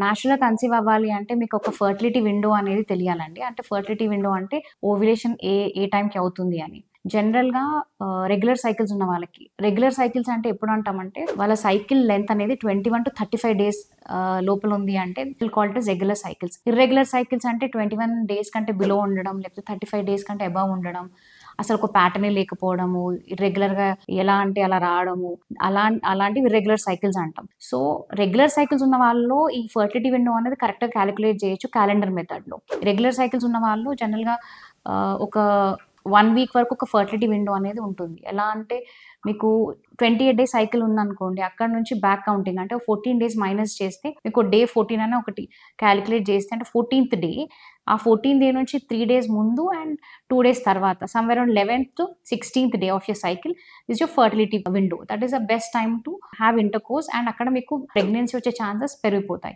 న్యాచురల్‌గా కన్సీవ్ అవ్వాలి అంటే మీకొక ఫర్టిలిటీ విండో అనేది తెలియాలండి. అంటే ఫర్టిలిటీ విండో అంటే ఓవ్యులేషన్ ఏ టైంకి అవుతుంది అని. జనరల్‌గా రెగ్యులర్ సైకిల్స్ ఉన్న వాళ్ళకి. రెగ్యులర్ సైకిల్స్ అంటే ఎప్పుడు అంటామంటే వాళ్ళ సైకిల్ లెంత్ అనేది 21-35 డేస్ లోపల ఉంది అంటే will call it as regular cycles. Irregular cycles అంటే 21 డేస్ కంటే బిలో ఉండడం, లేకపోతే 35 డేస్ కంటే అబోవ్ ఉండడం, అసలు ఒక ప్యాటర్నే లేకపోవడము, ఇర్రెగ్యులర్‌గా ఎలా అంటే అలా రావడము, అలాంటివి ఇర్రెగ్యులర్ సైకిల్స్ అంటాం. సో, రెగ్యులర్ సైకిల్స్ ఉన్న వాళ్ళలో ఈ ఫర్టిలిటీ విండో అనేది కరెక్ట్‌గా కాలిక్యులేట్ చేయొచ్చు క్యాలెండర్ మెథడ్‌లో. రెగ్యులర్ సైకిల్స్ ఉన్న వాళ్ళు జనరల్‌గా ఒక 1 వీక్ వరకు ఒక ఫర్టిలిటీ విండో అనేది ఉంటుంది. ఎలా అంటే మీకు 28 డేస్ సైకిల్ ఉందనుకోండి. అక్కడి నుంచి బ్యాక్ కౌంటింగ్ అంటే 14 డేస్ మైనస్ చేస్తే మీకు డే 14 అని ఒకటి కాలిక్యులేట్ చేస్తే అంటే 14థ్ డే ఆ 14 డే నుంచి 3 డేస్ ముందు అండ్ 2 డేస్ తర్వాత somewhere around 11th-16th day of your cycle is your fertility window. That is the best time to have intercourse and అక్కడ మీకు ప్రెగ్నెన్సీ వచ్చే ఛాన్సెస్ పెరిగిపోతాయి.